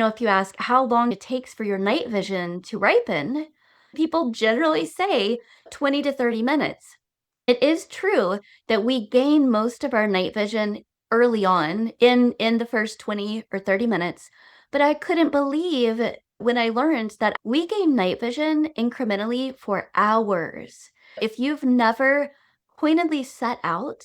if you ask how long it takes for your night vision to ripen, people generally say 20 to 30 minutes. It is true that we gain most of our night vision early on in the first 20 or 30 minutes, but I couldn't believe when I learned that we gain night vision incrementally for hours. If you've never pointedly set out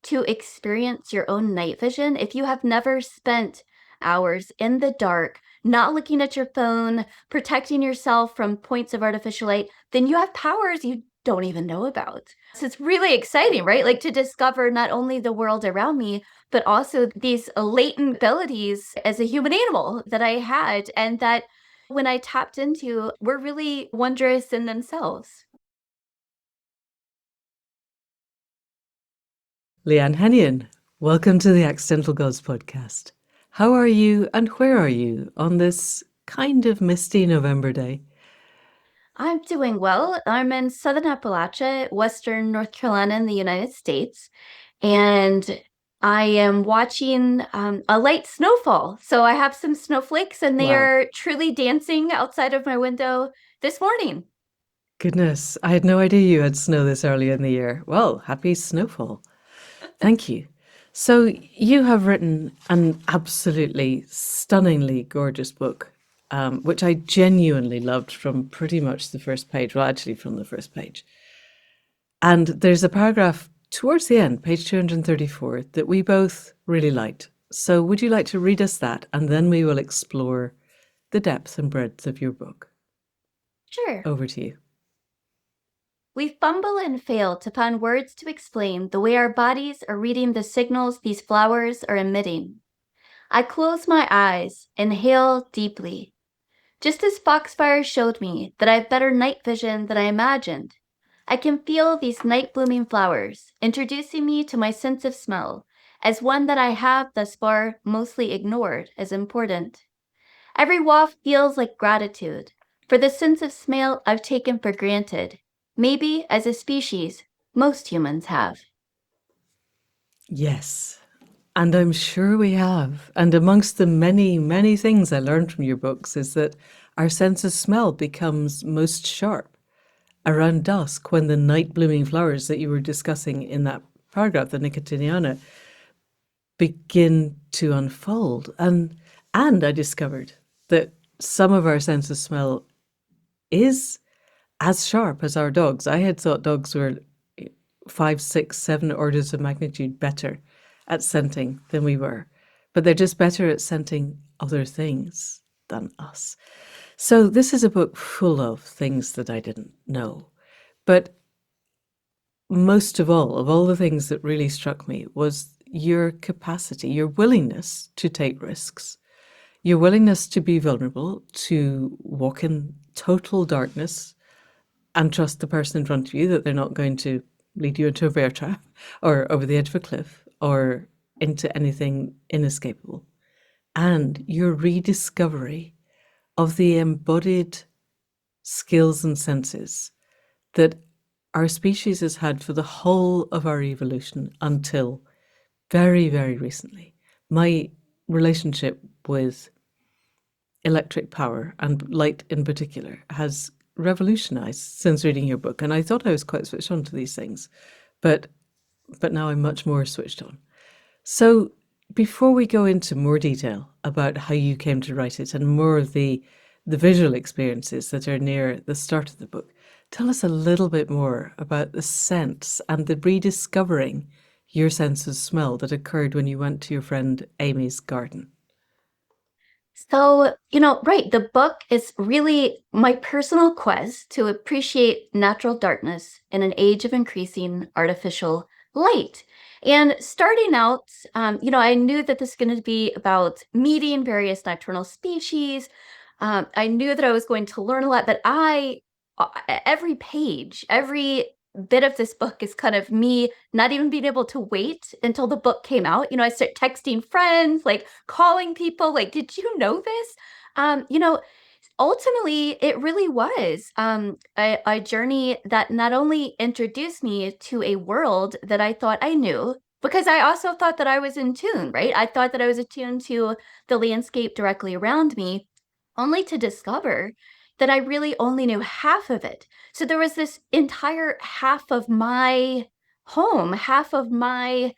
to experience your own night vision, if you have never spent hours in the dark, not looking at your phone, protecting yourself from points of artificial light, then you have powers you don't even know about. So it's really exciting, right? Like to discover not only the world around me, but also these latent abilities as a human animal that I had and that when I tapped into were really wondrous in themselves. Leigh Ann Henion, welcome to the Accidental Gods podcast. How are you and where are you on this kind of misty November day? I'm doing well. I'm in Southern Appalachia, Western North Carolina in the United States, and I am watching a light snowfall. So I have some snowflakes, and they Wow. are truly dancing outside of my window this morning. Goodness, I had no idea you had snow this early in the year. Well, happy snowfall. Thank you. So, you have written an absolutely stunningly gorgeous book, which I genuinely loved from pretty much the first page. Well, actually, from the first page. And there's a paragraph towards the end, page 234, that we both really liked. So would you like to read us that? And then we will explore the depth and breadth of your book. Sure. Over to you. We fumble and fail to find words to explain the way our bodies are reading the signals these flowers are emitting. I close my eyes, inhale deeply. Just as Foxfire showed me that I have better night vision than I imagined, I can feel these night-blooming flowers introducing me to my sense of smell as one that I have thus far mostly ignored as important. Every waft feels like gratitude for the sense of smell I've taken for granted, maybe as a species most humans have. Yes. And I'm sure we have. And amongst the many, many things I learned from your books is that our sense of smell becomes most sharp around dusk when the night blooming flowers that you were discussing in that paragraph, the Nicotiniana, begin to unfold. And I discovered that some of our sense of smell is as sharp as our dogs. I had thought dogs were 5, 6, 7 orders of magnitude better at scenting than we were, but they're just better at scenting other things than us. So this is a book full of things that I didn't know. But most of all the things that really struck me was your capacity, your willingness to take risks, your willingness to be vulnerable, to walk in total darkness and trust the person in front of you that they're not going to lead you into a bear trap or over the edge of a cliff or into anything inescapable. And your rediscovery of the embodied skills and senses that our species has had for the whole of our evolution until very, very recently. My relationship with electric power and light in particular has revolutionized since reading your book. And I thought I was quite switched on to these things, but now I'm much more switched on. So before we go into more detail about how you came to write it and more of the visual experiences that are near the start of the book, tell us a little bit more about the sense and the rediscovering your sense of smell that occurred when you went to your friend Amy's garden. So, right, the book is really my personal quest to appreciate natural darkness in an age of increasing artificial light. And starting out, I knew that this is going to be about meeting various nocturnal species. I knew that I was going to learn a lot, but every page, every bit of this book is kind of me not even being able to wait until the book came out. I start texting friends, like calling people, like, did you know this? Um, you know, Ultimately, it really was a journey that not only introduced me to a world that I thought I knew, because I also thought that I was in tune, right? I thought that I was attuned to the landscape directly around me, only to discover that I really only knew half of it. So there was this entire half of my home, half of my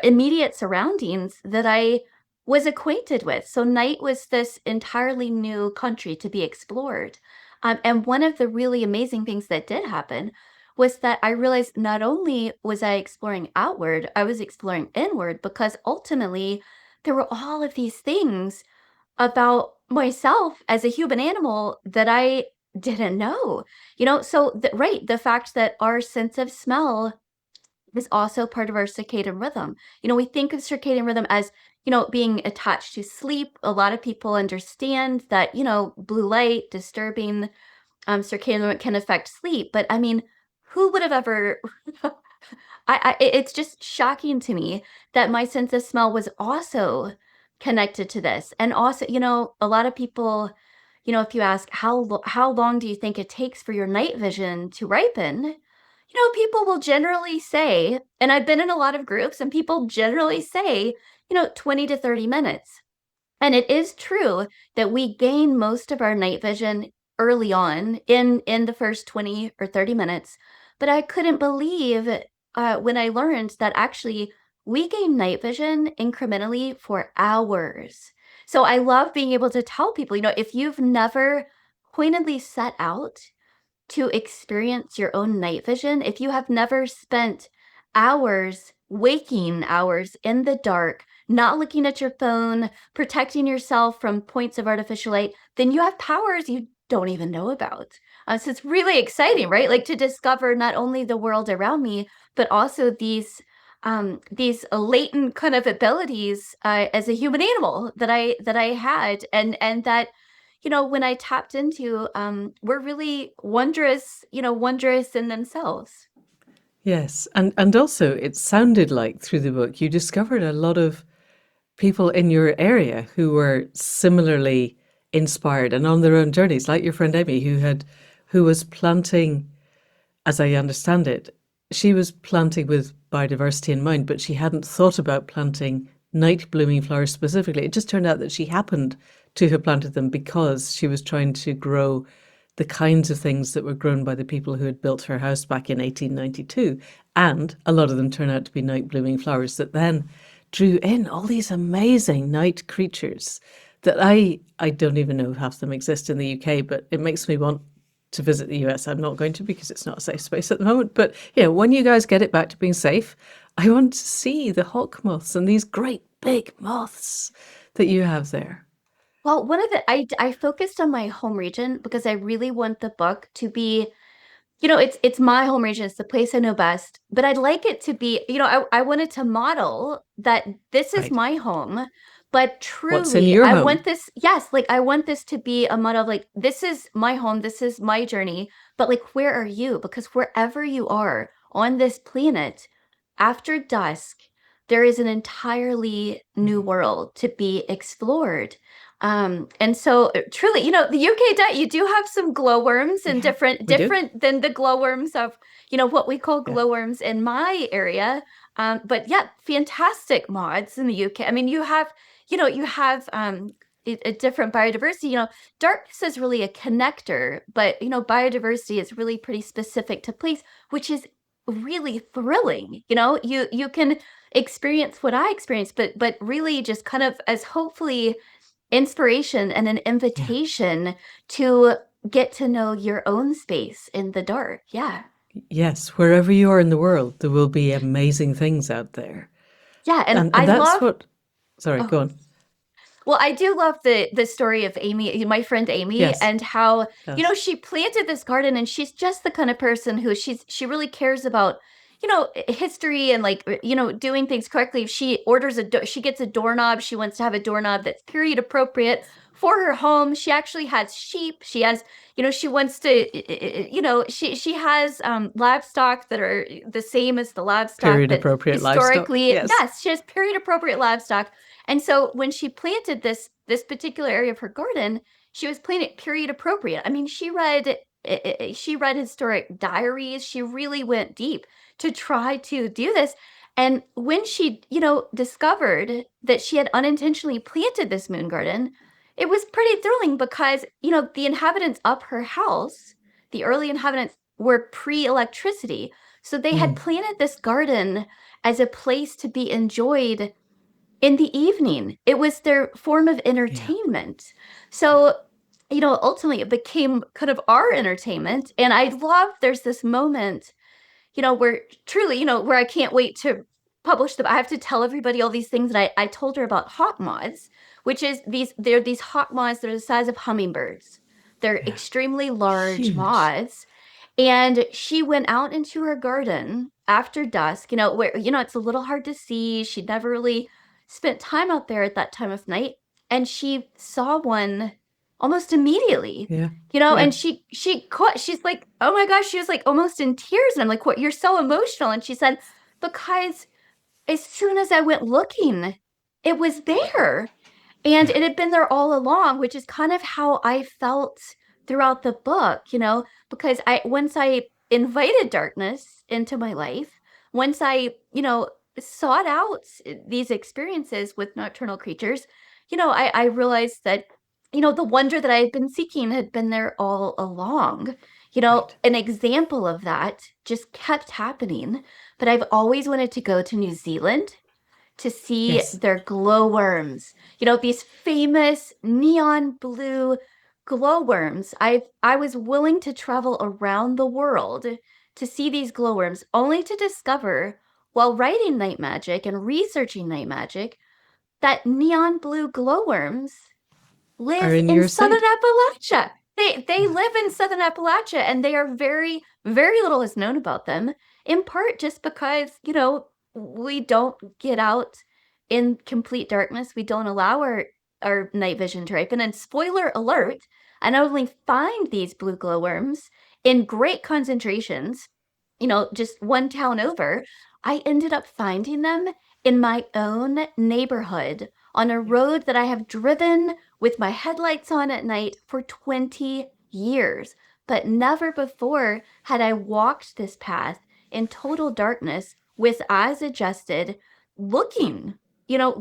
immediate surroundings that I was acquainted with. So night was this entirely new country to be explored. And one of the really amazing things that did happen was that I realized not only was I exploring outward, I was exploring inward, because ultimately there were all of these things about myself as a human animal that I didn't know. So right, the fact that our sense of smell is also part of our circadian rhythm. We think of circadian rhythm as, being attached to sleep. A lot of people understand that, blue light disturbing circadian rhythm can affect sleep. But I mean, who would have ever it's just shocking to me that my sense of smell was also connected to this. And also, a lot of people, if you ask how long do you think it takes for your night vision to ripen, people will generally say, and I've been in a lot of groups, and people generally say, 20 to 30 minutes. And it is true that we gain most of our night vision early on in the first 20 or 30 minutes. But I couldn't believe when I learned that actually we gain night vision incrementally for hours. So I love being able to tell people, if you've never pointedly set out to experience your own night vision, if you have never spent hours, waking hours in the dark, not looking at your phone, protecting yourself from points of artificial light, then you have powers you don't even know about. So it's really exciting, right? Like to discover not only the world around me, but also these latent kind of abilities as a human animal that I had, and that when I tapped into, were really wondrous, wondrous in themselves. Yes, and also it sounded like through the book you discovered a lot of people in your area who were similarly inspired and on their own journeys, like your friend Amy, who was planting, as I understand it, she was planting with biodiversity in mind, but she hadn't thought about planting night blooming flowers specifically. It just turned out that she happened to have planted them because she was trying to grow the kinds of things that were grown by the people who had built her house back in 1892. And a lot of them turn out to be night blooming flowers that then drew in all these amazing night creatures that I don't even know if half of them exist in the UK, but it makes me want to visit the US. I'm not going to because it's not a safe space at the moment. But yeah, when you guys get it back to being safe, I want to see the hawk moths and these great big moths that you have there. Well, one of the I focused on my home region because I really want the book to be, it's my home region, it's the place I know best, but I'd like it to be, I wanted to model that this is Right. my home, but What's in truly, your I home? want this, yes, like I want this to be a model of like, this is my home, this is my journey, but like, where are you? Because wherever you are on this planet, after dusk, there is an entirely new world to be explored. And so truly, the UK diet, you do have some glowworms and Yeah, different we do. different than the glowworms of, what we call Yeah. glowworms in my area. But yeah, fantastic mods in the UK. I mean, you have a different biodiversity. Darkness is really a connector, but biodiversity is really pretty specific to place, which is really thrilling. You can experience what I experienced, but really just kind of as hopefully inspiration and an Yeah. invitation to get to know your own space in the dark. Yeah. Yes, wherever you are in the world, there will be amazing things out there. Yeah. And And I that's love, what, sorry, oh, go on. well, I do love the story of Amy, my friend Amy, Yes. and how, Yes. she planted this garden, and she's just the kind of person who she really cares about, history and like, doing things correctly. If she orders she gets a doorknob, she wants to have a doorknob that's period appropriate for her home. She actually has sheep. She has, she wants to, she has livestock that are the same as the livestock Period that appropriate livestock. historically, Yes. yes, she has period appropriate livestock. And so when she planted this particular area of her garden, she was planting it period appropriate. I mean, she read she read historic diaries. She really went deep to try to do this. And when she, discovered that she had unintentionally planted this moon garden, it was pretty thrilling because, the inhabitants of her house, the early inhabitants, were pre-electricity. So they had Mm, planted this garden as a place to be enjoyed in the evening. It was their form of yeah, entertainment. yeah, So, ultimately it became kind of our entertainment. And I love there's this moment, where truly, where I can't wait to publish them. I have to tell everybody all these things. And I told her about hawk moths, which is they're these hawk moths that are the size of hummingbirds. They're yeah. extremely large Huge. moths. And she went out into her garden after dusk, where, it's a little hard to see. She'd never really spent time out there at that time of night. And she saw one almost immediately, Yeah, and yeah, she's like, oh my gosh, she was like almost in tears. And I'm like, what? You're so emotional. And she said, because as soon as I went looking, it was there. And yeah, it had been there all along, which is kind of how I felt throughout the book, because once I invited darkness into my life, once I, sought out these experiences with nocturnal creatures, I realized that, the wonder that I had been seeking had been there all along. right. An example of that just kept happening, but I've always wanted to go to New Zealand to see Yes. their glowworms. These famous neon blue glowworms. I was willing to travel around the world to see these glowworms, only to discover while writing night magic and researching night magic that neon blue glowworms Are live in in your southern sight. Appalachia. They Yeah, live in southern Appalachia, and they are very, very little is known about them, in part just because, we don't get out in complete darkness. We don't allow our night vision to ripen. And spoiler alert, I not only find these blue glowworms in great concentrations, just one town over, I ended up finding them in my own neighborhood on a yeah, road that I have driven with my headlights on at night for 20 years. But never before had I walked this path in total darkness with eyes adjusted, looking,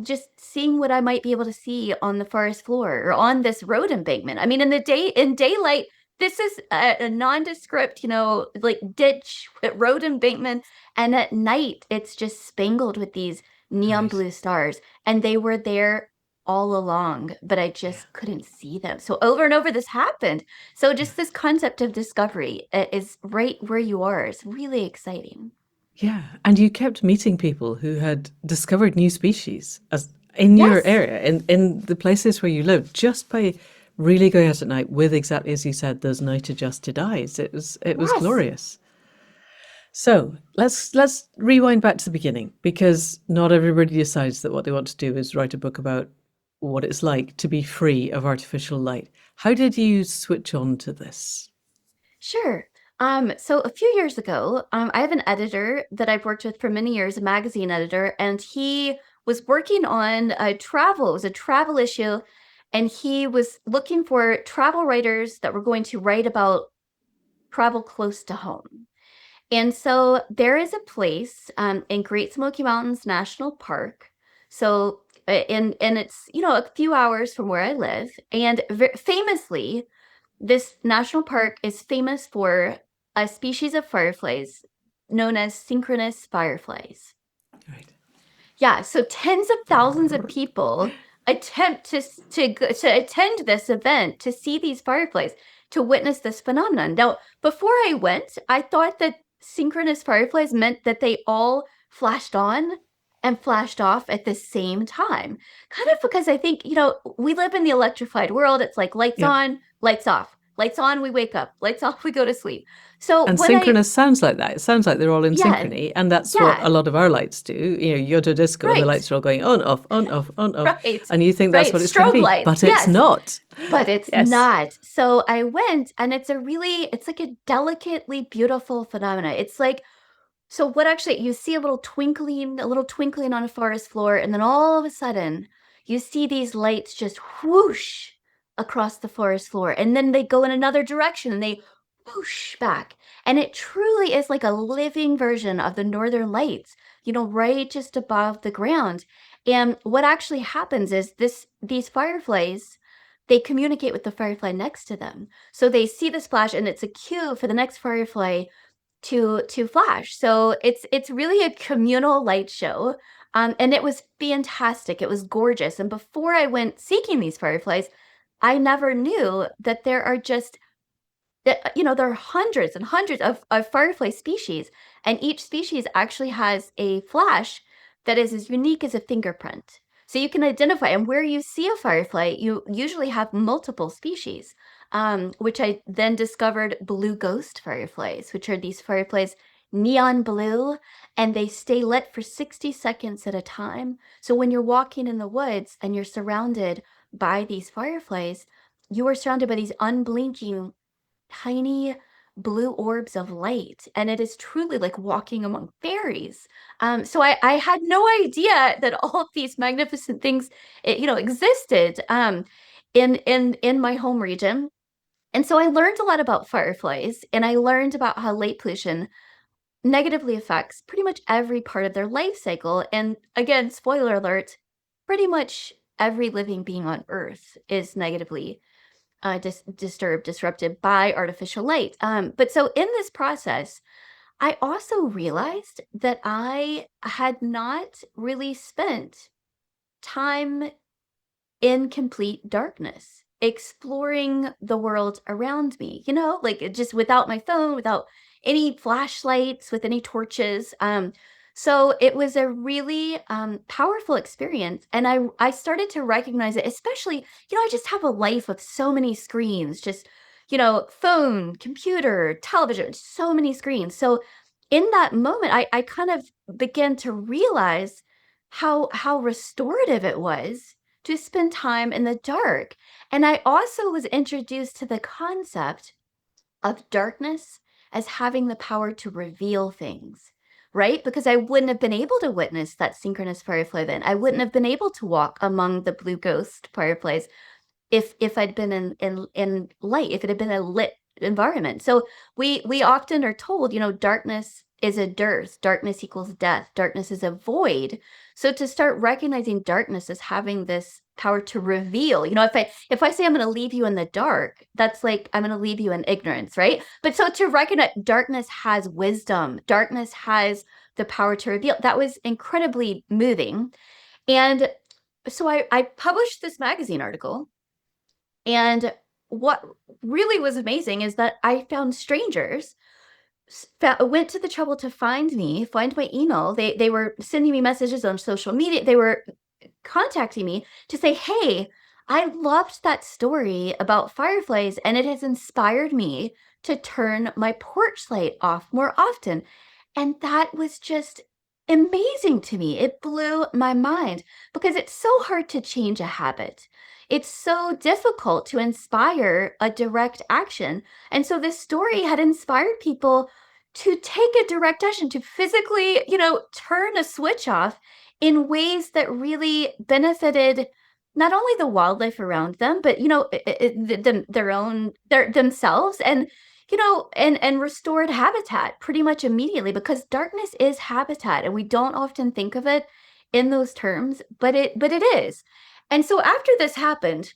just seeing what I might be able to see on the forest floor or on this road embankment. I mean, in daylight, this is a nondescript, like ditch, road embankment. And at night, it's just spangled with these neon right. blue stars. And they were there all along, but I Yeah, just couldn't see them. So over and over this happened. So yeah, just this concept of discovery is right where you are. It's really exciting. yeah. And you kept meeting people who had discovered new species as in your Yes. area, in the places where you lived, just by really going out at night with exactly as you said, those night adjusted eyes. It was Yes. glorious. So let's rewind back to the beginning because not everybody decides that what they want to do is write a book about what it's like to be free of artificial light. How did you switch on to this? Sure. So a few years ago, I have an editor that I've worked with for many years, a magazine editor, and he was working on a travel. It was a travel issue, and he was looking for travel writers that were going to write about travel close to home. And so there is a place in Great Smoky Mountains National Park. So and it's a few hours from where I live, and famously, this national park is famous for a species of fireflies known as synchronous fireflies. Right. Yeah, so tens of thousands of people attempt to attend this event to see these fireflies, to witness this phenomenon. Now, before I went, I thought that synchronous fireflies meant that they all flashed on and flashed off at the same time. Kind of because I think, we live in the electrified world. It's like lights Yeah. on, lights off. Lights on, we wake up. Lights off, we go to sleep. So And when I, synchronous sounds like that. It sounds like they're all in yeah, synchrony, and that's what yeah, a lot of our lights do. Yoto disco, and the right, lights are all going on, off, on, off, on, off, right, and you think that's right. what it's going to Strobe be, lights, but it's yes. not. But it's Yes. not. So I went, and it's like a delicately beautiful phenomena. It's like, so what actually, you see a little twinkling on a forest floor, and then all of a sudden, you see these lights just whoosh across the forest floor. And then they go in another direction and they whoosh back. And it truly is like a living version of the Northern Lights, right just above the ground. And what actually happens is these fireflies, they communicate with the firefly next to them. So they see the splash and it's a cue for the next firefly to flash. So it's really a communal light show. And it was fantastic. It was gorgeous. And before I went seeking these fireflies, I never knew that there are just there are hundreds and hundreds of firefly species, and each species actually has a flash that is as unique as a fingerprint. So you can identify, and where you see a firefly, you usually have multiple species, which I then discovered blue ghost fireflies, which are these fireflies neon blue, and they stay lit for 60 seconds at a time. So when you're walking in the woods and you're surrounded by these fireflies, you are surrounded by these unblinking tiny blue orbs of light, and it is truly like walking among fairies. So I had no idea that all of these magnificent things existed in my home region. And so I learned a lot about fireflies, and I learned about how light pollution negatively affects pretty much every part of their life cycle. And again, spoiler alert, pretty much every living being on Earth is negatively disrupted by artificial light. But so in this process, I also realized that I had not really spent time in complete darkness, exploring the world around me, like just without my phone, without any flashlights, with any torches. So it was a really powerful experience. And I started to recognize it, especially, I just have a life of so many screens, just, phone, computer, television, so many screens. So in that moment, I kind of began to realize how restorative it was to spend time in the dark. And I also was introduced to the concept of darkness as having the power to reveal things, right? Because I wouldn't have been able to witness that synchronous firefly then. I wouldn't have been able to walk among the blue ghost fireflies if I'd been in light, if it had been a lit environment. So we often are told, darkness is a dearth, darkness equals death, darkness is a void. So to start recognizing darkness as having this power to reveal, if I say I'm going to leave you in the dark, that's like I'm going to leave you in ignorance, right? But so to recognize darkness has wisdom, darkness has the power to reveal, that was incredibly moving. And so I published this magazine article, and what really was amazing is that I found strangers went to the trouble to find my email. They were sending me messages on social media. They were contacting me to say, "Hey, I loved that story about fireflies, and it has inspired me to turn my porch light off more often." And that was just amazing to me. It blew my mind because it's so hard to change a habit. It's so difficult to inspire a direct action. And so this story had inspired people to take a direct action, to physically, turn a switch off in ways that really benefited not only the wildlife around them, but themselves, and and restored habitat pretty much immediately, because darkness is habitat, and we don't often think of it in those terms, but it is. And so after this happened,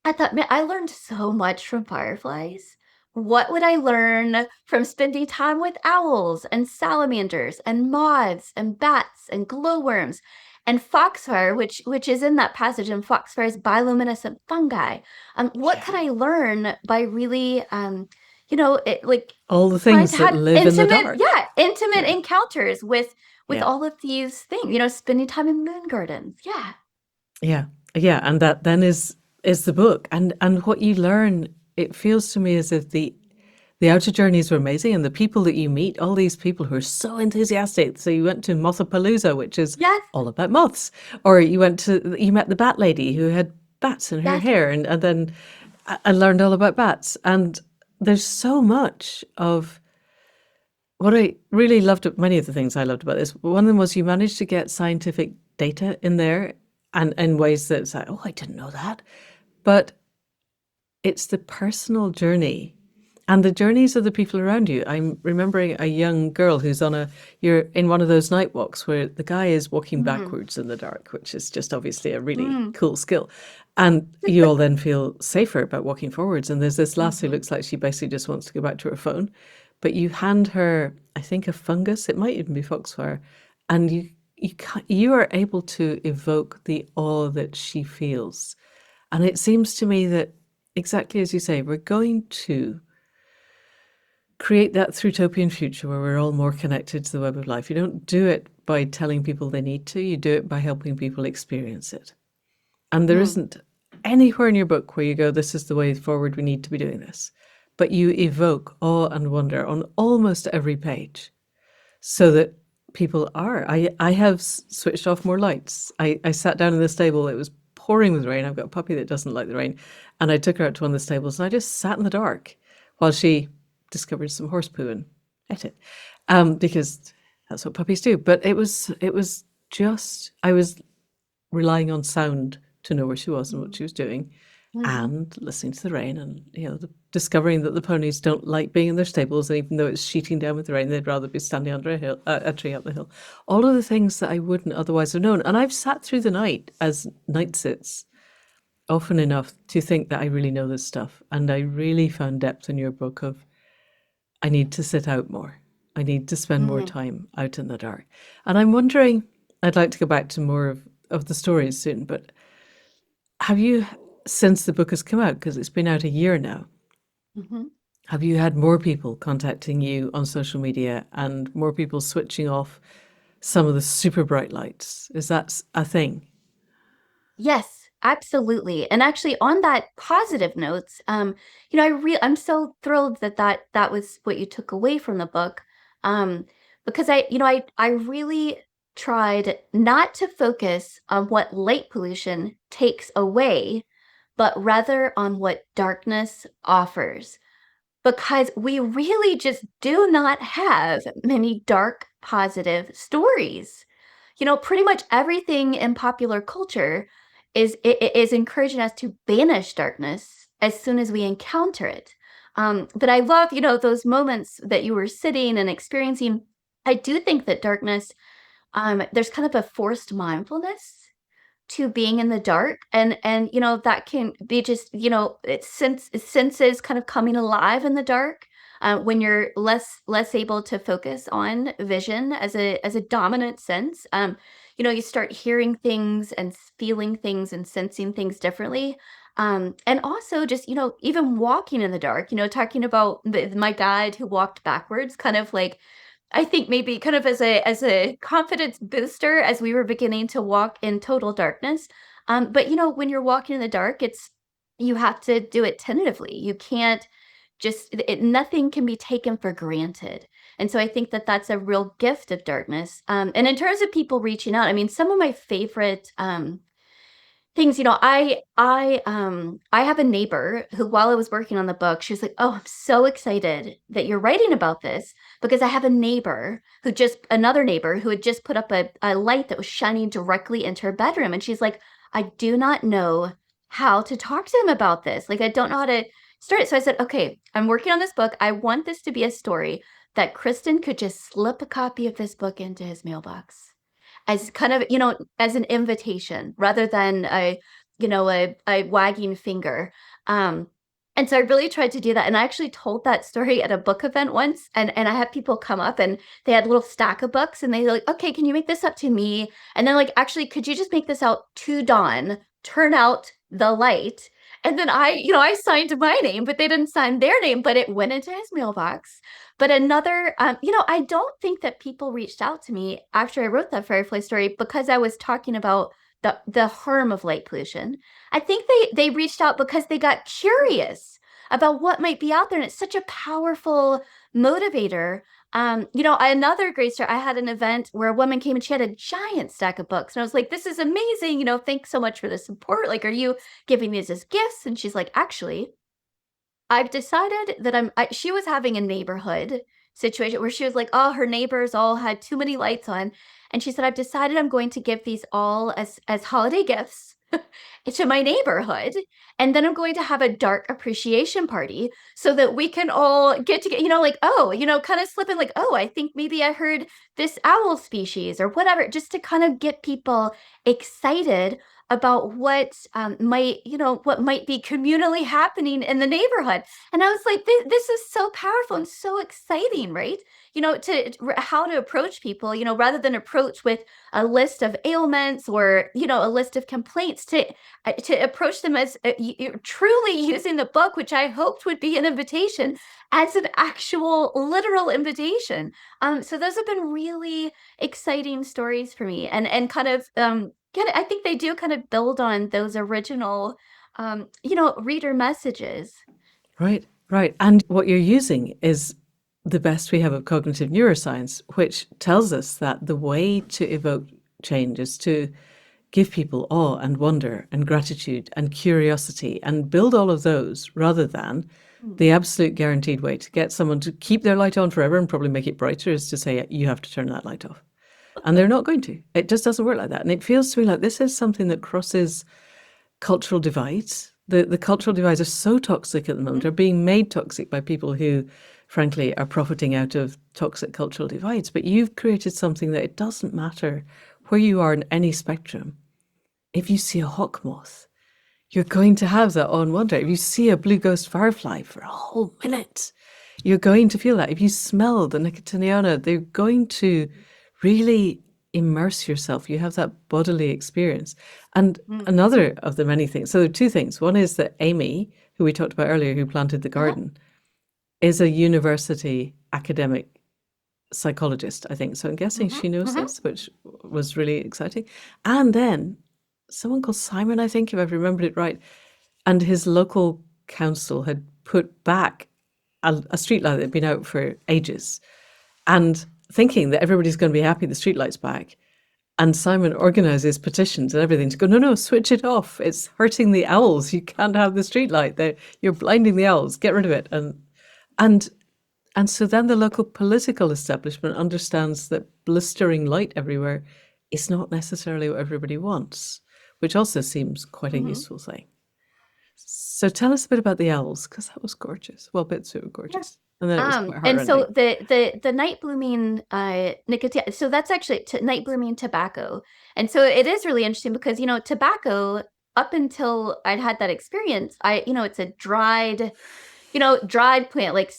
I thought, man, I learned so much from fireflies. What would I learn from spending time with owls and salamanders and moths and bats and glowworms and foxfire, which is in that passage, and foxfire is bioluminescent fungi. What could I learn by really, like All the trying things to that have live in the dark. intimate encounters with Yeah. all of these things, spending time in moon gardens. Yeah. Yeah. Yeah. And that then is the book. And what you learn, it feels to me as if the outer journeys were amazing, and the people that you meet, all these people who are so enthusiastic. So you went to Mothapalooza, which is Yes. all about moths, or you met the bat lady who had bats in her Yes. hair, and then I learned all about bats. And there's so much of what I really loved. Many of the things I loved about this, one of them was you managed to get scientific data in there, and in ways that it's like, oh, I didn't know that. But it's the personal journey And the journeys of the people around you. I'm remembering a young girl who's you're in one of those night walks where the guy is walking Mm, backwards in the dark, which is just obviously a really mm, cool skill. And you all then feel safer about walking forwards. And there's this lass who mhm, looks like she basically just wants to go back to her phone. But you hand her, I think, a fungus, it might even be foxfire, and you are able to evoke the awe that she feels. And it seems to me that, exactly as you say, we're going to create that utopian future where we're all more connected to the web of life. You don't do it by telling people they need to, you do it by helping people experience it. And there mm, isn't anywhere in your book where you go, this is the way forward, we need to be doing this. But you evoke awe and wonder on almost every page so that people are. I have switched off more lights. I sat down in the stable, it was pouring with rain. I've got a puppy that doesn't like the rain. And I took her out to one of the stables and I just sat in the dark while she discovered some horse poo and ate it, because that's what puppies do. But it was just, I was relying on sound to know where she was and what mm, she was doing, mm. and listening to the rain, and discovering that the ponies don't like being in their stables, and even though it's sheeting down with the rain, they'd rather be standing under a tree up the hill. All of the things that I wouldn't otherwise have known, and I've sat through the night as night sits often enough to think that I really know this stuff, and I really found depth in your book of I need to sit out more. I need to spend more Mhm, time out in the dark. And I'm wondering, I'd like to go back to more of the stories soon, but have you, since the book has come out, because it's been out a year now, mhm. have you had more people contacting you on social media and more people switching off some of the super bright lights? Is that a thing? Yes, absolutely. And actually, on that positive notes, I'm so thrilled that that was what you took away from the book, um, because I really tried not to focus on what light pollution takes away, but rather on what darkness offers, because we really just do not have many dark, positive stories. Pretty much everything in popular culture is encouraging us to banish darkness as soon as we encounter it. But I love, those moments that you were sitting and experiencing. I do think that darkness, there's kind of a forced mindfulness to being in the dark, and that can be just, it's senses kind of coming alive in the dark, when you're less able to focus on vision as a dominant sense. You start hearing things and feeling things and sensing things differently. And also just, even walking in the dark, talking about my guide who walked backwards, kind of like, I think maybe kind of as a confidence booster as we were beginning to walk in total darkness. But when you're walking in the dark, you have to do it tentatively. You can't nothing can be taken for granted. And so I think that that's a real gift of darkness. And in terms of people reaching out, I mean, some of my favorite things, I have a neighbor who, while I was working on the book, she was like, "Oh, I'm so excited that you're writing about this, because I have another neighbor who had just put up a light that was shining directly into her bedroom." And she's like, "I do not know how to talk to him about this. Like, I don't know how to start it." So I said, "Okay, I'm working on this book. I want this to be a story that Kristen could just slip a copy of this book into his mailbox as kind of, as an invitation rather than a wagging finger." Um, and so I really tried to do that. And I actually told that story at a book event once. And I had people come up and they had a little stack of books and they were like, "Okay, can you make this up to me?" And then, like, "Actually, could you just make this out to Dawn, turn out the light?" And then I signed my name, but they didn't sign their name, but it went into his mailbox. But another, I don't think that people reached out to me after I wrote that Firefly story because I was talking about the harm of light pollution. I think they reached out because they got curious about what might be out there, and it's such a powerful motivator. Another great story. I had an event where a woman came and she had a giant stack of books, and I was like, "This is amazing! Thanks so much for the support. Like, are you giving these as gifts?" And she's like, "Actually, I've decided that she was having a neighborhood situation where she was like, "Oh, her neighbors all had too many lights on." And she said, "I've decided I'm going to give these all as holiday gifts." to my neighborhood, and then I'm going to have a dark appreciation party so that we can all get together, like, oh, kind of slip in like, oh, I think maybe I heard this owl species or whatever, just to kind of get people excited about what might be communally happening in the neighborhood. And I was like, this is so powerful and so exciting, right? How to approach people, rather than approach with a list of ailments or a list of complaints, to approach them as truly using the book, which I hoped would be an invitation, as an actual literal invitation. So those have been really exciting stories for me, and kind of I think they do kind of build on those original reader messages. Right, right. And what you're using is the best we have of cognitive neuroscience, which tells us that the way to evoke change is to give people awe and wonder and gratitude and curiosity and build all of those rather than the absolute guaranteed way to get someone to keep their light on forever and probably make it brighter is to say, you have to turn that light off. And they're not going to. It just doesn't work like that. And it feels to me like this is something that crosses cultural divides. The cultural divides are so toxic at the moment, are being made toxic by people who, frankly, are profiting out of toxic cultural divides. But you've created something that it doesn't matter where you are in any spectrum. If you see a hawk moth, you're going to have that awe and wonder. If you see a blue ghost firefly for a whole minute, you're going to feel that. If you smell the Nicotiniana, they're going to really immerse yourself. You have that bodily experience. And another of the many things, so there are two things. One is that Amy, who we talked about earlier, who planted the garden, is a university academic psychologist, I think. So I'm guessing she knows this, which was really exciting. And then someone called Simon, I think, if I've remembered it right, and his local council had put back a streetlight that had been out for ages, and thinking that everybody's going to be happy the streetlight's back. And Simon organizes petitions and everything to go, no, switch it off. It's hurting the owls. You can't have the streetlight. You're blinding the owls. Get rid of it. And so then the local political establishment understands that blistering light everywhere is not necessarily what everybody wants, which also seems quite a useful thing. So tell us a bit about the owls, because that was gorgeous. Well, bits of it were gorgeous. And then it was quite And so heartrending. the night blooming nicotine, so that's actually night blooming tobacco. And so it is really interesting because, tobacco, up until I'd had that experience, it's a dried plant, like,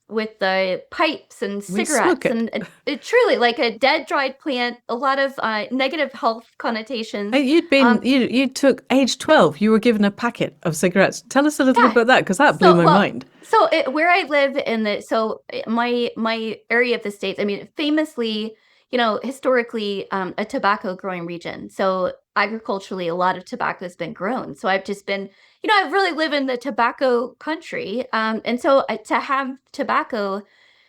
with the pipes and cigarettes, and it truly like a dead dried plant, a lot of negative health connotations. You took age 12, you were given a packet of cigarettes. Tell us a little bit about that, because that blew my mind. So where I live my area of the States, I mean, famously, historically, a tobacco growing region. So agriculturally, a lot of tobacco has been grown. So I've just been, I really live in the tobacco country. And so to have tobacco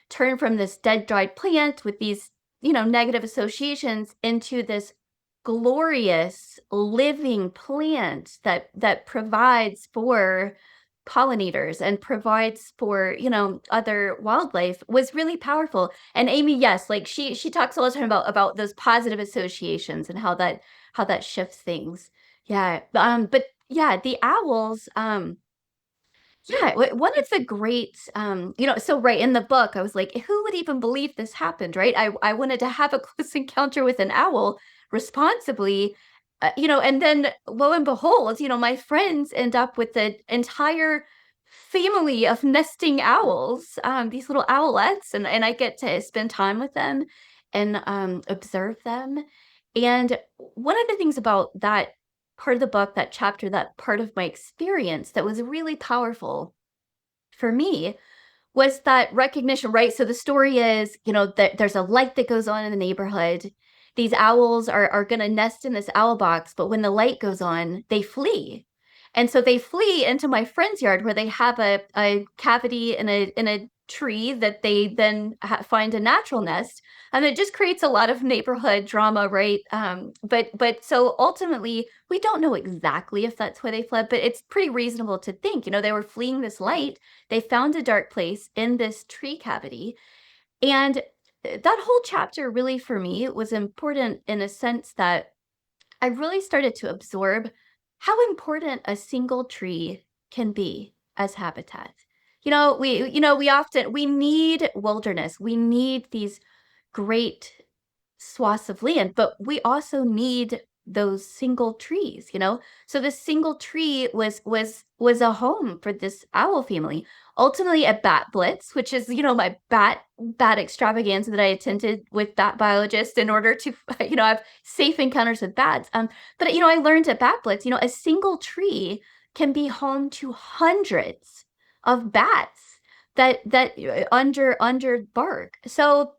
turn from this dead, dried plant with these, negative associations into this glorious living plant that provides for pollinators and provides for other wildlife was really powerful. And Amy, yes, like she talks all the time about those positive associations and how that shifts things. But yeah, the owls, one of the great, so right in the book, I was like, who would even believe this happened, right? I wanted to have a close encounter with an owl responsibly, and then lo and behold, my friends end up with the entire family of nesting owls, these little owlets, and I get to spend time with them and observe them. And one of the things about that part of the book, that chapter, that part of my experience that was really powerful for me was that recognition, right? So the story is, that there's a light that goes on in the neighborhood. These owls are going to nest in this owl box, but when the light goes on, they flee. And so they flee into my friend's yard where they have a cavity in a tree that they then find a natural nest. And it just creates a lot of neighborhood drama, right? But so ultimately, we don't know exactly if that's why they fled, but it's pretty reasonable to think, they were fleeing this light. They found a dark place in this tree cavity. And that whole chapter really, for me, was important in a sense that I really started to absorb how important a single tree can be as habitat. We need wilderness. We need these great swaths of land, but we also need those single trees. So this single tree was a home for this owl family. Ultimately a bat blitz, which is, my bat extravaganza that I attended with bat biologists in order to, have safe encounters with bats. But I learned at bat blitz, a single tree can be home to hundreds of bats that under bark. So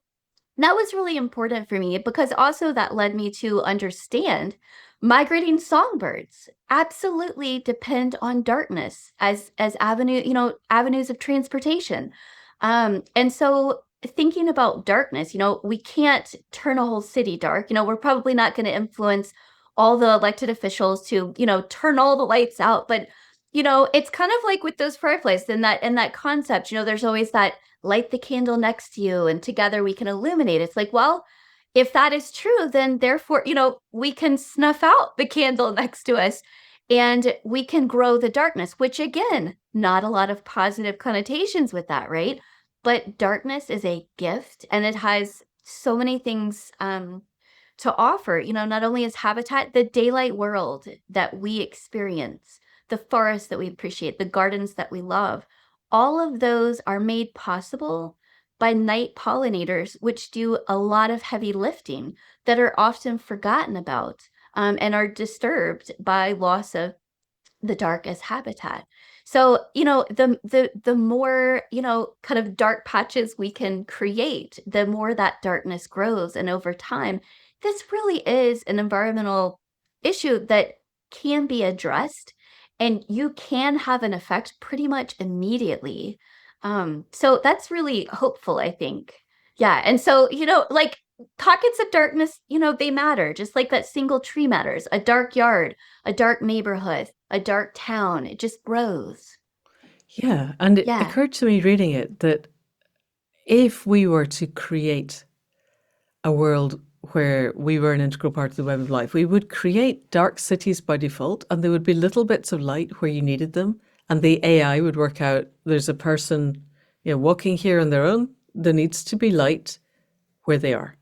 that was really important for me because also that led me to understand migrating songbirds absolutely depend on darkness as avenues of transportation. And so thinking about darkness, we can't turn a whole city dark. We're probably not going to influence all the elected officials to, turn all the lights out, but it's kind of like with those fireflies in that concept, there's always that light the candle next to you and together we can illuminate. It's like, well, if that is true, then therefore, we can snuff out the candle next to us and we can grow the darkness, which again, not a lot of positive connotations with that, right? But darkness is a gift and it has so many things to offer, not only as habitat, the daylight world that we experience, the forests that we appreciate, the gardens that we love, all of those are made possible by night pollinators, which do a lot of heavy lifting that are often forgotten about and are disturbed by loss of the dark as habitat. So, the more, kind of dark patches we can create, the more that darkness grows. And over time, this really is an environmental issue that can be addressed and you can have an effect pretty much immediately. So that's really hopeful, I think. Yeah. And so, like pockets of darkness, they matter, just like that single tree matters. A dark yard, a dark neighborhood, a dark town, it just grows. Yeah, and it Yeah. occurred to me reading it that if we were to create a world where we were an integral part of the web of life, we would create dark cities by default, and there would be little bits of light where you needed them, and the AI would work out there's a person, walking here on their own. There needs to be light where they are,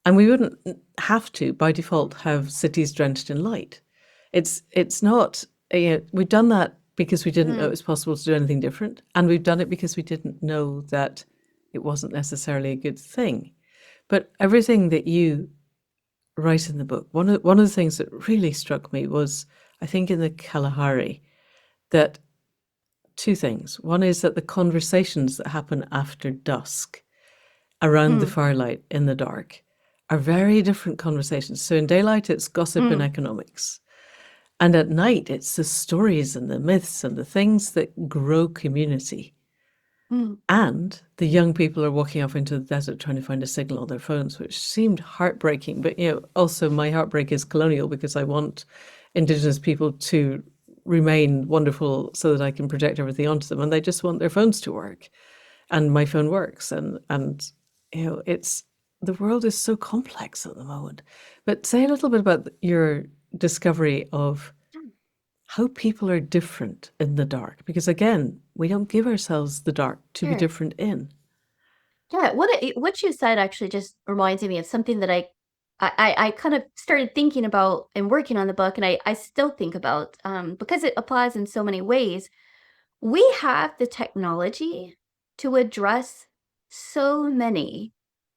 and we wouldn't have to by default have cities drenched in light. It's not. We've done that because we didn't know it Mm, was possible to do anything different, and we've done it because we didn't know that it wasn't necessarily a good thing. But everything that you write in the book, one of the things that really struck me was, I think in the Kalahari, that two things. One is that the conversations that happen after dusk around the mm, firelight in the dark are very different conversations. So in daylight, it's gossip and mm, economics. And at night, it's the stories and the myths and the things that grow community. mm, And the young people are walking off into the desert trying to find a signal on their phones, which seemed heartbreaking. But, also my heartbreak is colonial because I want Indigenous people to remain wonderful so that I can project everything onto them. And they just want their phones to work. And my phone works. And it's the world is so complex at the moment. But say a little bit about your discovery of how people are different in the dark, because again, we don't give ourselves the dark to be sure. different in. Yeah, what you said actually just reminded me of something that I kind of started thinking about and working on the book, and I still think about because it applies in so many ways. We have the technology to address so many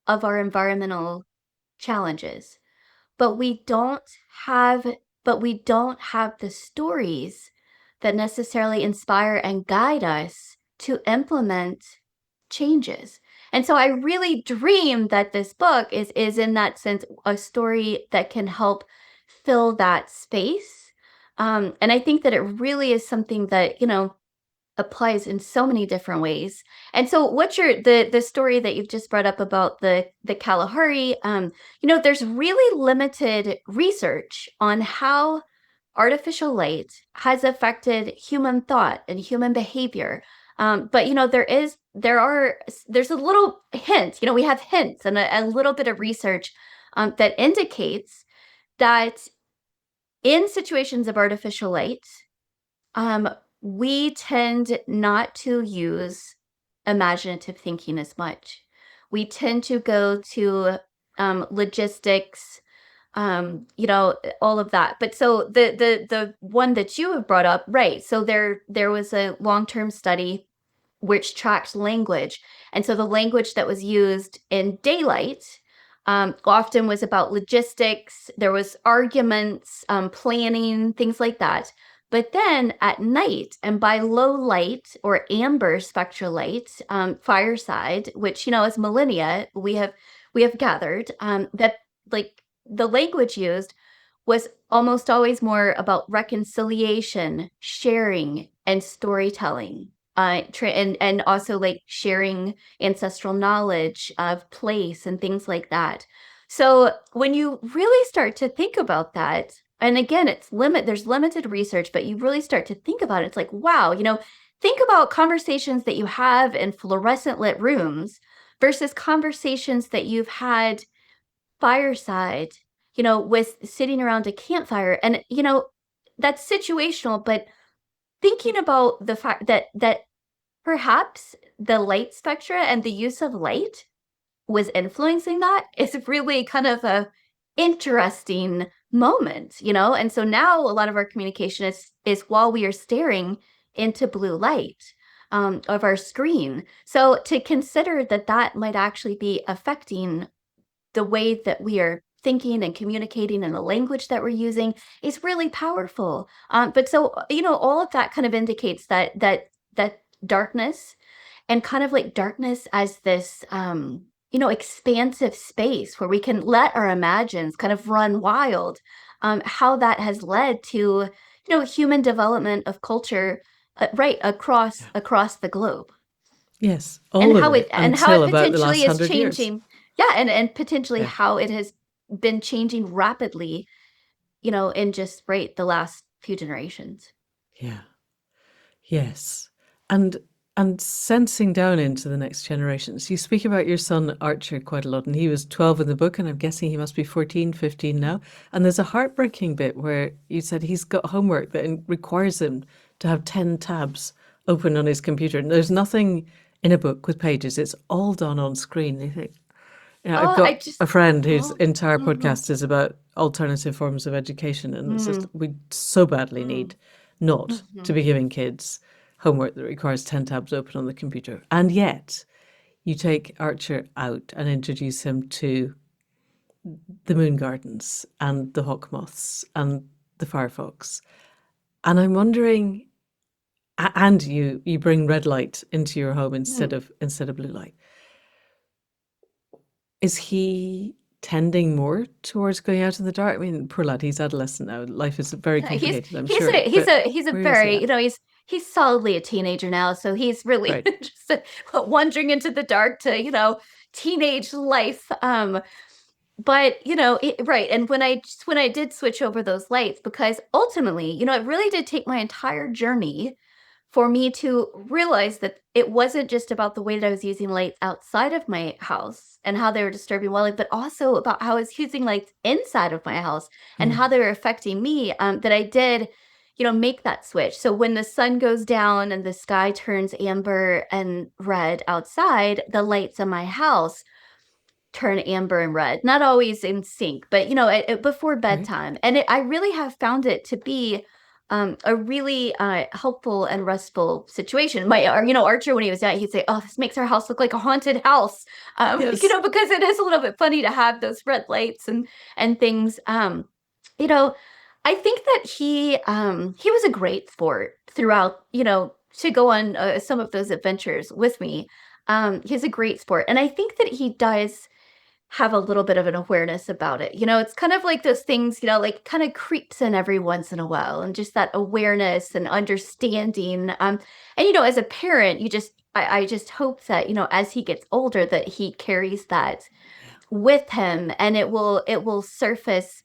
of our environmental challenges, but we don't have but we don't have the stories that necessarily inspire and guide us to implement changes. And so I really dream that this book is in that sense a story that can help fill that space. And I think that it really is something that, applies in so many different ways. And so what's the story that you've just brought up about the Kalahari, there's really limited research on how artificial light has affected human thought and human behavior. But there's a little hint, we have hints and a little bit of research that indicates that in situations of artificial light, um, we tend not to use imaginative thinking as much. We tend to go to logistics, all of that. But so the one that you have brought up, right? So there was a long-term study which tracked language. And so the language that was used in daylight often was about logistics. There was arguments, planning, things like that. But then at night and by low light or amber spectral light, fireside, which as millennia we have gathered that like the language used was almost always more about reconciliation, sharing, and storytelling. And also like sharing ancestral knowledge of place and things like that. So when you really start to think about that, and again, there's limited research, but you really start to think about it, it's like, wow, think about conversations that you have in fluorescent lit rooms versus conversations that you've had fireside, with sitting around a campfire. And, that's situational, but thinking about the fact that perhaps the light spectra and the use of light was influencing that is really kind of a interesting moment, And so now a lot of our communication is while we are staring into blue light of our screen. So to consider that might actually be affecting the way that we are thinking and communicating and the language that we're using is really powerful. But so, all of that kind of indicates that darkness and kind of like darkness as this, expansive space where we can let our imagines kind of run wild, how that has led to, human development of culture, right Yeah. across the globe. Yes, And all of how it until it about the potentially last is 100 years. changing. Yeah, and potentially Yeah. how it has been changing rapidly, in just right the last few generations. Yeah. Yes. And sensing down into the next generations. You speak about your son Archer quite a lot, and he was 12 in the book, and I'm guessing he must be 14, 15 now. And there's a heartbreaking bit where you said he's got homework that requires him to have 10 tabs open on his computer. And there's nothing in a book with pages. It's all done on screen. You think, I've Oh, I got just a friend whose oh, entire mhm, podcast is about alternative forms of education, and it's just mm, we so badly mm, need not to mhm, be giving kids homework that requires 10 tabs open on the computer. And yet, you take Archer out and introduce him to the moon gardens and the hawk moths and the firefox. And I'm wondering, and you bring red light into your home mm. instead of blue light. Is he tending more towards going out in the dark? I mean, poor lad, he's adolescent now. Life is very Yeah, he's complicated, I'm he's sure. a he's But a he's a where is he very, at? he's solidly a teenager now, so he's really Right. just wandering into the dark to, teenage life. But right. And when I did switch over those lights, because ultimately, it really did take my entire journey for me to realize that it wasn't just about the way that I was using lights outside of my house and how they were disturbing wildlife, but also about how I was using lights inside of my house and Mm. how they were affecting me. That I did, make that switch. So when the sun goes down and the sky turns amber and red outside, the lights in my house turn amber and red. Not always in sync, but before Right. bedtime. And I really have found it to be a really helpful and restful situation. Archer, when he was young, he'd say, "Oh, this makes our house look like a haunted house," Yes. because it is a little bit funny to have those red lights and things. You know, I think that he was a great sport throughout. To go on some of those adventures with me. He's a great sport, and I think that he does have a little bit of an awareness about it. It's kind of like those things, like kind of creeps in every once in a while, and just that awareness and understanding. And as a parent, I just hope that, as he gets older, that he carries that with him, and it will surface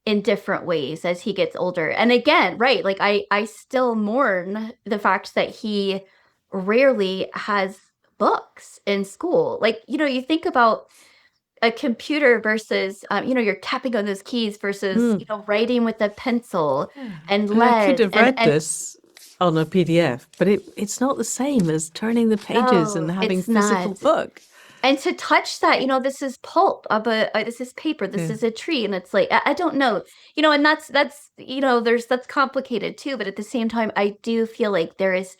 in different ways as he gets older. And again, right, like I still mourn the fact that he rarely has books in school. Like, you think about a computer versus, you're tapping on those keys versus, Mm. writing with a pencil Yeah. and And I could lead have read this on a PDF, but it's not the same as turning the pages and no, having it's physical not. book. And to touch that, this is pulp of this is paper, this Yeah. is a tree, and it's like I don't know, and that's that's complicated too. But at the same time, I do feel like there is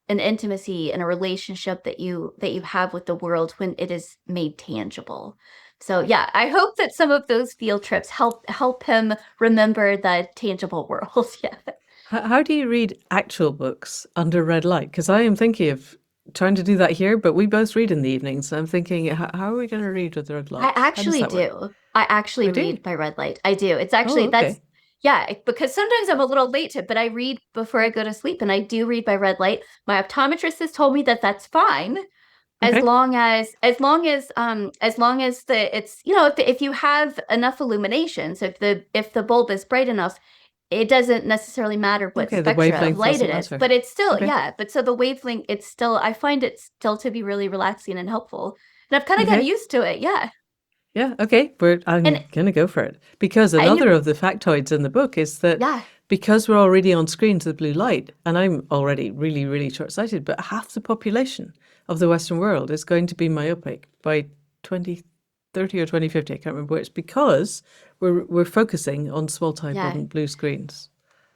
an intimacy and a relationship that you have with the world when it is made tangible. So yeah, I hope that some of those field trips help him remember the tangible world. Yeah. How do you read actual books under red light? Because I am thinking of trying to do that here, but we both read in the evenings. So I'm thinking, how are we going to read with red I light? How does actually that work? do. I actually I do. read by red light. I do. It's Oh, actually that's okay. yeah, because sometimes I'm a little late to, but I read before I go to sleep and I do read by red light. My optometrist has told me that that's fine Okay. as long as the it's if you have enough illumination, so if the bulb is bright enough, it doesn't necessarily matter what Okay. The spectra of wavelength light doesn't it is, matter. but it's still Okay. yeah, but so the wavelength it's still I find it still to be really relaxing and helpful. And I've kind of gotten Okay. used to it. Yeah. Yeah, okay. I'm And going to go for it. Because and another you of the factoids in the book is that yeah. because we're already on screen to the blue light, and I'm already really, really short sighted, but half the population of the Western world is going to be myopic by 2030 or 2050. I can't remember which, because we're focusing on small type Yeah. on blue screens.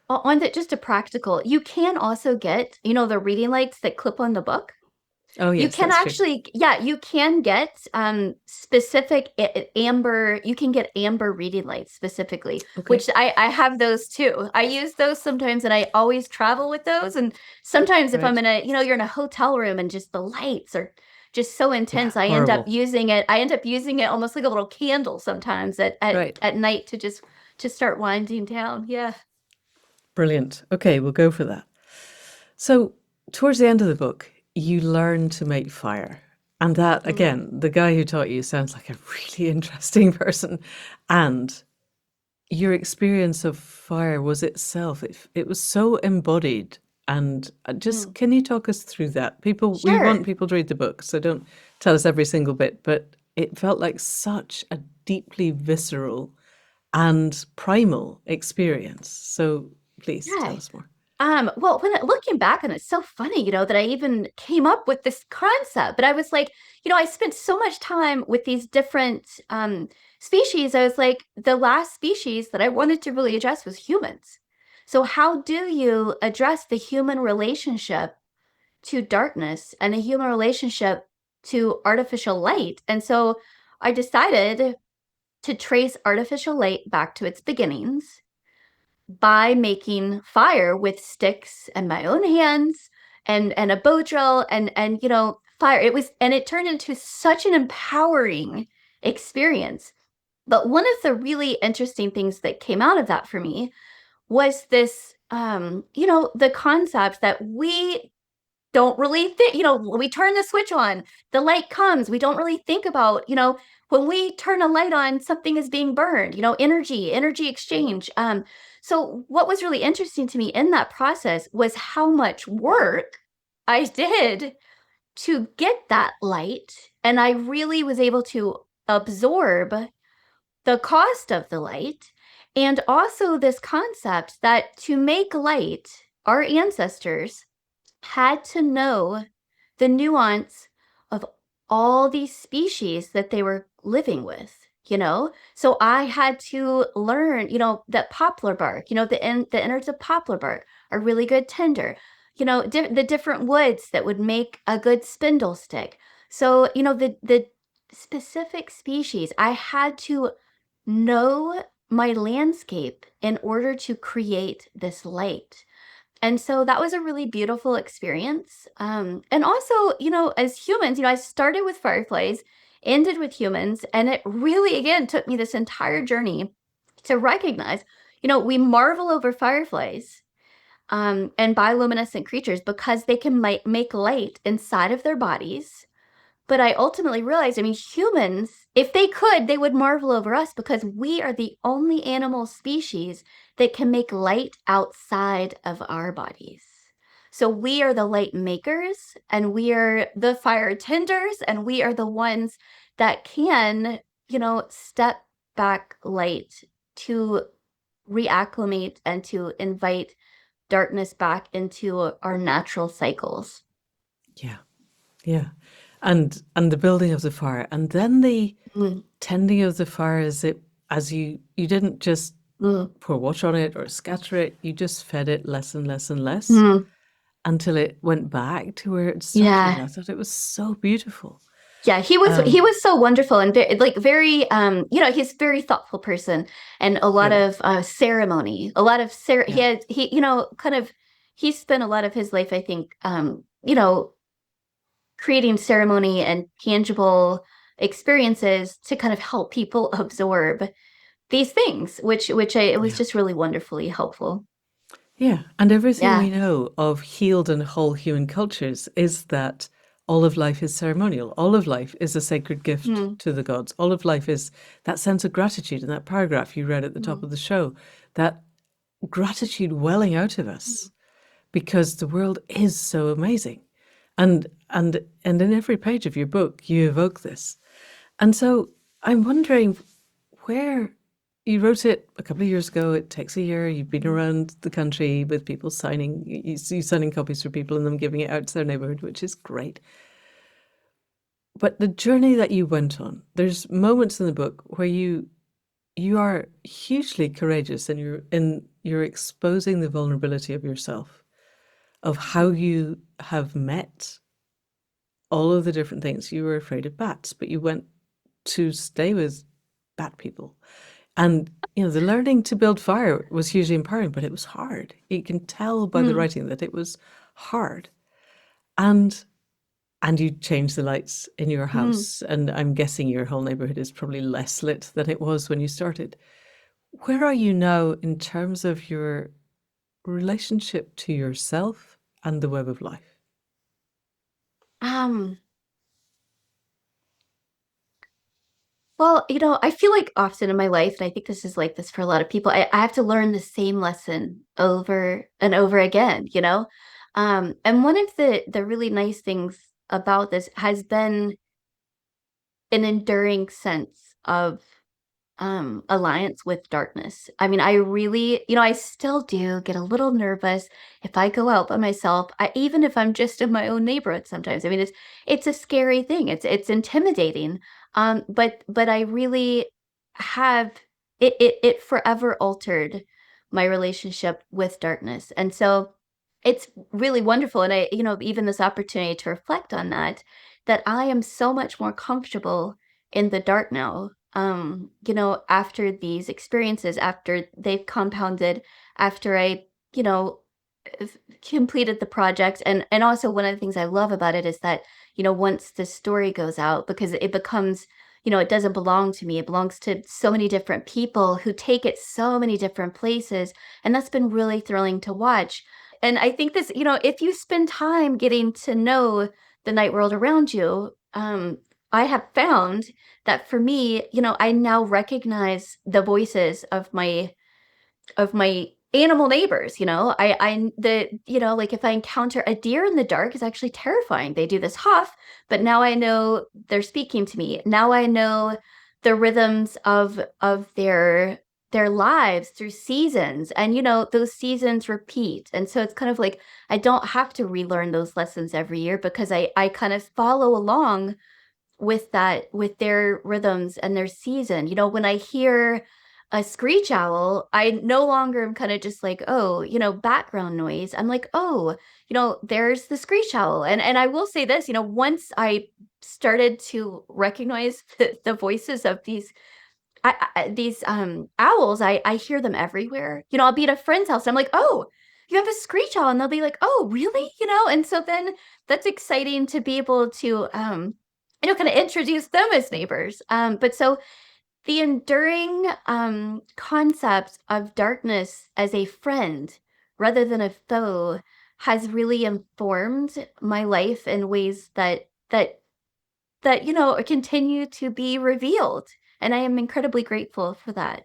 On the just a practical, you can also get, the reading lights that clip on the book. Oh, You yes, can that's true. actually, yeah, you can get specific amber, you can get amber reading lights specifically, Okay. which I have those too. I use those sometimes and I always travel with those. And sometimes if I'm Right. in you're in a hotel room and just the lights are just so Yeah, intense, horrible. I end up using it almost like a little candle sometimes Right. at night to start winding down. Yeah. Brilliant. Okay, we'll go for that. So, towards the end of the book, you learn to make fire. And that, Mm. again, the guy who taught you sounds like a really interesting person. And your experience of fire was itself, it was so embodied. And just, Mm. can you talk us through that? We want Sure. people to read the book, so don't tell us every single bit, but it felt like such a deeply visceral and primal experience. So, please tell Yeah. us more. Well, looking back on it, it's so funny, that I even came up with this concept. But I was like, I spent so much time with these different species. I was like, the last species that I wanted to really address was humans. So how do you address the human relationship to darkness and the human relationship to artificial light? And so I decided to trace artificial light back to its beginnings by making fire with sticks and my own hands and a bow drill and fire. It turned into such an empowering experience. But one of the really interesting things that came out of that for me was this the concept that we don't really think, we turn the switch on, the light comes. We don't really think about, when we turn a light on, something is being burned, energy exchange. So what was really interesting to me in that process was how much work I did to get that light. And I really was able to absorb the cost of the light and also this concept that to make light, our ancestors had to know the nuance of all these species that they were living with. So I had to learn, that poplar bark, the innards of poplar bark are really good tinder, the different woods that would make a good spindle stick. So, the specific species, I had to know my landscape in order to create this light. And so that was a really beautiful experience. And also, as humans, I started with fireflies, ended with humans, and it really, again, took me this entire journey to recognize, we marvel over fireflies and bioluminescent creatures because they can make light inside of their bodies. But I ultimately realized, I mean, humans, if they could, they would marvel over us because we are the only animal species that can make light outside of our bodies. So we are the light makers and we are the fire tenders and we are the ones that can, step back light to reacclimate and to invite darkness back into our natural cycles. Yeah. Yeah. And the building of the fire, and then the Mm, tending of the fire, as you didn't just mm, pour water on it or scatter it, you just fed it less and less and less mm. until it went back to where it started. And Yeah. I thought it was so beautiful. Yeah, he Um, was so wonderful and very he's a very thoughtful person, and a lot really, of ceremony, a lot of yeah, he kind of he spent a lot of his life, I think, creating ceremony and tangible experiences to kind of help people absorb these things, it was yeah, just really wonderfully helpful. yeah. And everything Yeah. we know of healed and whole human cultures is that all of life is ceremonial. All of life is a sacred gift Mm, to the gods. All of life is that sense of gratitude in that paragraph you read at the top mm, of the show, that gratitude welling out of us because the world is so amazing. And in every page of your book you evoke this. And so I'm wondering where you wrote it a couple of years ago. It takes a year. You've been mm. around the country with people signing, you signing copies for people and them giving it out to their neighborhood, which is great. But the journey that you went on, there's moments in the book where you are hugely courageous and you're exposing the vulnerability of yourself, of how you have met all of the different things. You were afraid of bats, but you went to stay with bat people. And the learning to build fire was hugely empowering, but it was hard. You can tell by the Mm, writing that it was hard. And you changed the lights in your mm. house, and I'm guessing your whole neighborhood is probably less lit than it was when you started. Where are you now in terms of your relationship to yourself and the web of life? Um, Well, I feel like often in my life, and I think this is like this for a lot of people, I have to learn the same lesson over and over again, And one of the really nice things about this has been an enduring sense of alliance with darkness. I mean, I really, I still do get a little nervous if I go out by myself. Even if I'm just in my own neighborhood sometimes. I mean, it's a scary thing. It's intimidating. But I really have it forever altered my relationship with darkness. And so it's really wonderful. And even this opportunity to reflect on that I am so much more comfortable in the dark now, after these experiences, after they've compounded, after I, you know, completed the project. And also one of the things I love about it is that, once the story goes out, because it becomes, it doesn't belong to me. It belongs to so many different people who take it so many different places. And that's been really thrilling to watch. And I think this, if you spend time getting to know the night world around you, I have found that for me, I now recognize the voices of my animal neighbors. Like if I encounter a deer in the dark, it's actually terrifying. They do this huff, but now I know they're speaking to me. Now I know the rhythms of their lives through seasons, and those seasons repeat, and so it's kind of like I don't have to relearn those lessons every year because I kind of follow along with their rhythms and their season. When I hear a screech owl, I no longer am kind of just like, oh, background noise. I'm like, oh, there's the screech owl. And I will say this, once I started to recognize the voices of these owls, I hear them everywhere. I'll be at a friend's house and I'm like, oh, you have a screech owl, and they'll be like, oh, really? And so then that's exciting to be able to kind of introduce them as neighbors. But so the enduring concept of darkness as a friend rather than a foe has really informed my life in ways that continue to be revealed, and I am incredibly grateful for that.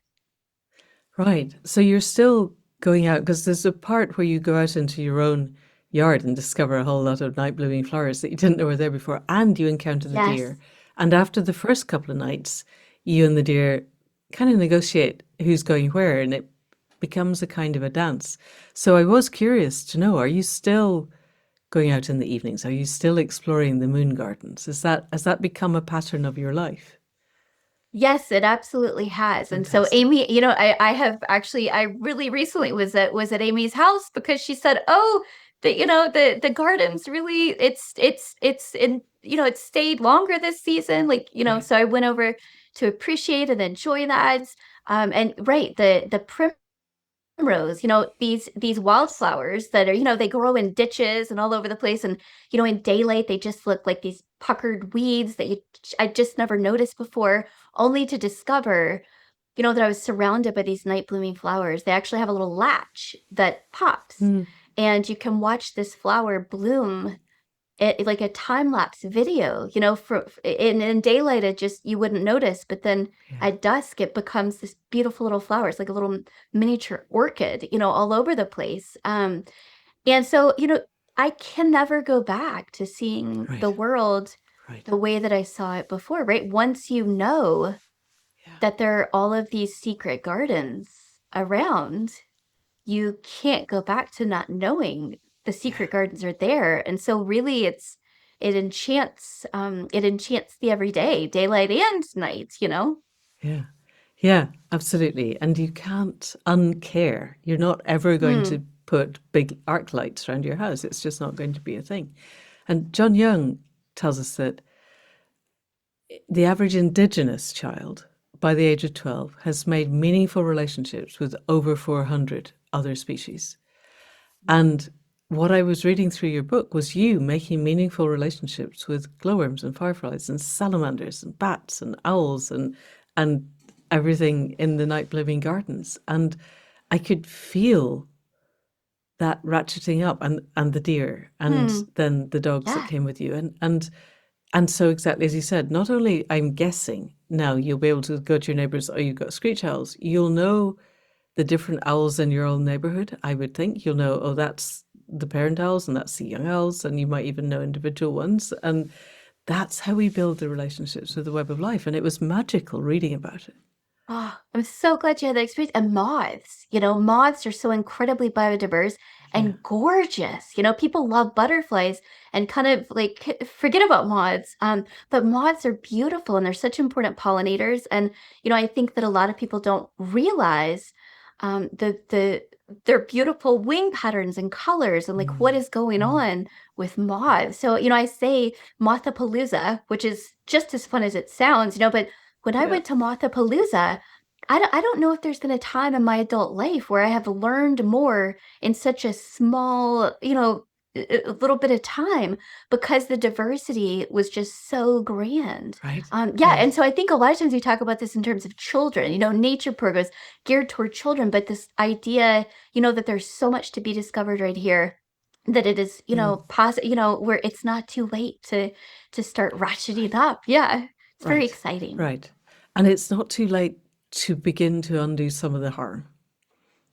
Right. So you're still going out because there's a part where you go out into your own yard and discover a whole lot of night blooming flowers that you didn't know were there before, and you encounter the Yes. deer, And after the first couple of nights, you and the deer kind of negotiate who's going where, and it becomes a kind of a dance. So I was curious to know, are you still going out in the evenings? Are you still exploring the moon gardens? Has that become a pattern of your life? Yes, it absolutely has. And so Fantastic. Amy, I have actually, I really recently was at Amy's house because she said, "Oh, the gardens really, it's in, it stayed longer this season." Like, Right. so I went over to appreciate and enjoy that. And right, the primrose, these Yes. wildflowers that are, they grow in ditches and all over the place. And, in daylight, they just look like these puckered weeds that I just never noticed before, only to discover, that I was surrounded by these night blooming flowers. They actually have a little latch that pops, Mm, and you can watch this flower bloom, like a time lapse video. For in daylight, it just, you wouldn't notice, but then yeah. at dusk it becomes this beautiful little flower. It's like a little miniature orchid, all over the place. And so, I can never go back to seeing Right. the world Right. the way that I saw it before, right? Once you know Yeah. that there are all of these secret gardens around, you can't go back to not knowing the Yeah. secret gardens are there. And so really it enchants the everyday, daylight and night. Yeah. Yeah, absolutely. And you can't uncare. You're not ever going Hmm. to put big arc lights around your house. It's just not going to be a thing. And John Young tells us that the average Indigenous child by the age of 12 has made meaningful relationships with over 400 other species. And what I was reading through your book was you making meaningful relationships with glowworms and fireflies and salamanders and bats and owls and everything in the night blooming gardens. And I could feel that ratcheting up and the deer and Hmm. then the dogs that Yeah. came with you. And so exactly as you said, not only I'm guessing now you'll be able to go to your neighbors, oh, you've got screech owls, you'll know the different owls in your own neighborhood. I would think you'll know, oh, that's the parent owls and that's the young owls, and you might even know individual ones. And that's how we build the relationships with the web of life. And it was magical reading about it. Oh, I'm so glad you had that experience. And moths, moths are so incredibly biodiverse Yeah. and gorgeous. People love butterflies and kind of like forget about moths. But moths are beautiful and they're such important pollinators. And, I think that a lot of people don't realize their beautiful wing patterns and colors and like what Mm, is going mm, on with yeah. moths. So, I say Mothapalooza, which is just as fun as it sounds, but when I Yeah. went to Mothapalooza, I don't know if there's been a time in my adult life where I have learned more in such a small, a little bit of time because the diversity was just so grand. Right. Yeah, Right. and so I think a lot of times we talk about this in terms of children, nature programs geared toward children, but this idea, that there's so much to be discovered right here, that it is, Mm, where it's not too late to start ratcheting right. up. Yeah, it's very Right. exciting. Right. And it's not too late to begin to undo some of the harm,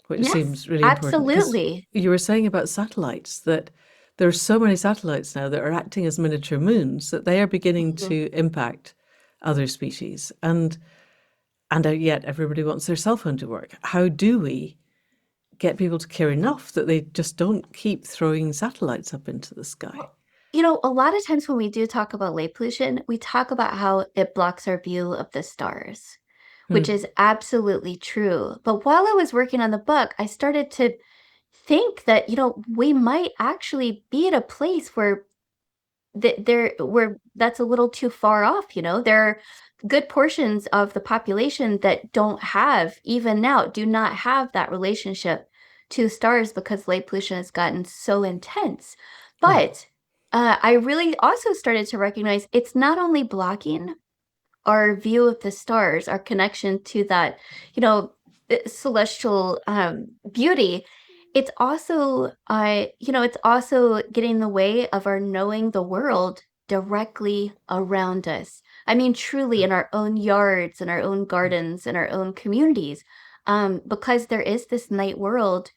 which Yes, seems really important because absolutely. you were saying about satellites that there are so many satellites now that are acting as miniature moons that they are beginning Mhm. to impact other species and yet everybody wants their cell phone to work. How do we get people to care enough that they just don't keep throwing satellites up into the sky? Well, a lot of times when we do talk about light pollution, we talk about how it blocks our view of the stars, which Hmm. is absolutely true. But while I was working on the book, I started to think that, we might actually be at a place where where that's a little too far off. There are good portions of the population that don't have, even now, do not have that relationship to stars because light pollution has gotten so intense. Right. But I really also started to recognize it's not only blocking our view of the stars, our connection to that, celestial beauty, it's also getting in the way of our knowing the world directly around us. I mean, truly in Right. our own yards, in our own Right. gardens, in our own communities, because there is this night world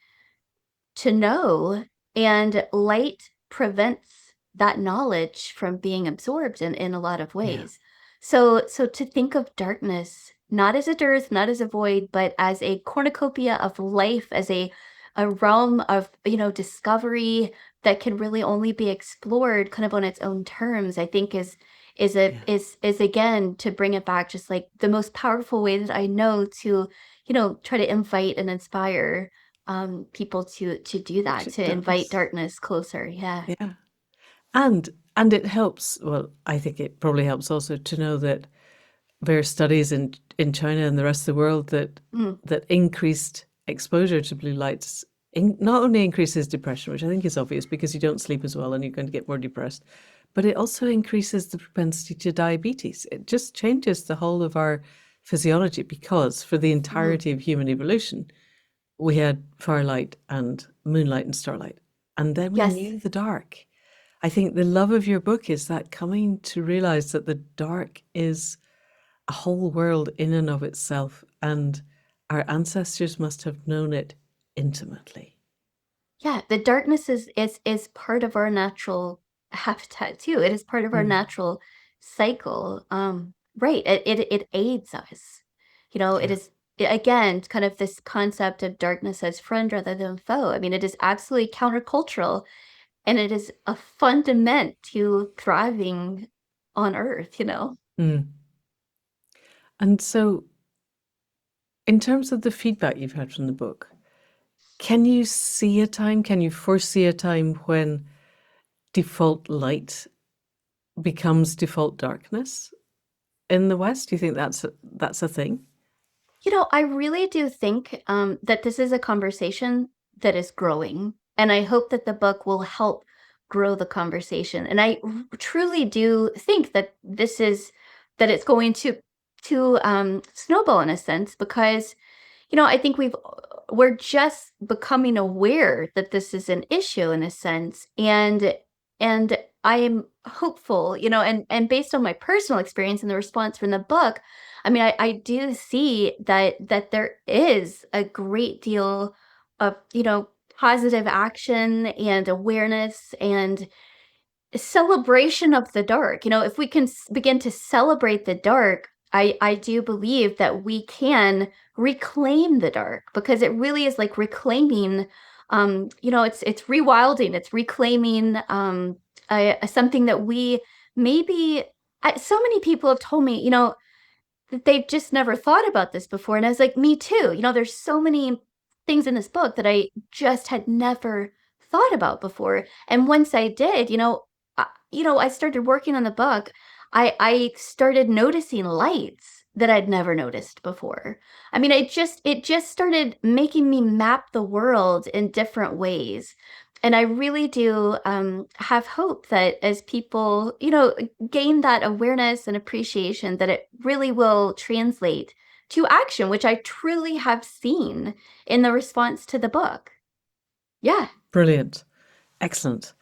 to know, and light prevents that knowledge from being absorbed in a lot of Yeah. ways. So to think of darkness not as a dearth, not as a void, but as a cornucopia of life, as a realm of, discovery that can really only be explored kind of on its own terms, I think Yeah, is again, to bring it back, just like the most powerful way that I know to, try to invite and inspire people to do which that, it to invite does. darkness closer. Yeah. Yeah. And it helps, well, I think it probably helps also to know that there are studies in China and the rest of the world that Mm. increased exposure to blue lights not only increases depression, which I think is obvious because you don't sleep as well and you're going to get more depressed, but it also increases the propensity to diabetes. It just changes the whole of our physiology because for the Mhm. entirety of human evolution, we had firelight and moonlight and starlight. And then we Yes. knew the dark. I think the love of your book is that coming to realize that the dark is a whole world in and of itself, and our ancestors must have known it intimately. Yeah, the darkness is part of our natural habitat too. It is part of our Mm, natural cycle. Right. It aids us. It yeah. is again kind of this concept of darkness as friend rather than foe. I mean, it is absolutely countercultural, and it is a fundament to thriving on Earth. Mm. And so, in terms of the feedback you've had from the book, can you foresee a time when default light becomes default darkness in the West? Do you think that's a thing? I really do think that this is a conversation that is growing, and I hope that the book will help grow the conversation. And I truly do think that it's going to snowball in a sense, because I think we're just becoming aware that this is an issue in a sense, and I am hopeful, and based on my personal experience and the response from the book, I mean, I do see that there is a great deal of, positive action and awareness and celebration of the dark. If we can begin to celebrate the dark, I do believe that we can reclaim the dark, because it really is like reclaiming. It's rewilding. It's reclaiming something that we maybe. So many people have told me, that they've just never thought about this before. And I was like, me too. There's so many things in this book that I just had never thought about before. And once I did, I started working on the book. I started noticing lights that I'd never noticed before. I mean, it just started making me map the world in different ways. And I really do have hope that as people, gain that awareness and appreciation, that it really will translate to action, which I truly have seen in the response to the book. Yeah. Brilliant. Excellent.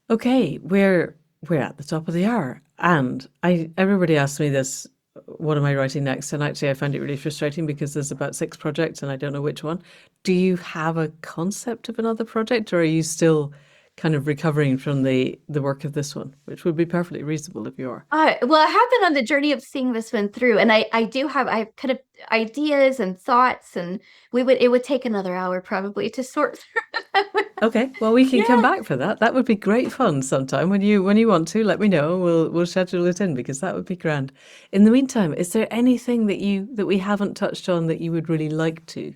Okay, we're at the top of the hour, and I everybody asks me this, what am I writing next? And actually, I find it really frustrating because there's about 6 projects, and I don't know which one. Do you have a concept of another project, or are you still kind of recovering from the work of this one, which would be perfectly reasonable if you are? Well, I have been on the journey of seeing this one through, and I have kind of ideas and thoughts, and it would take another hour probably to sort through them. Okay, well, we can come Yeah. back for that. That would be great fun sometime when you want to. Let me know. We'll schedule it in because that would be grand. In the meantime, is there anything that we haven't touched on that you would really like to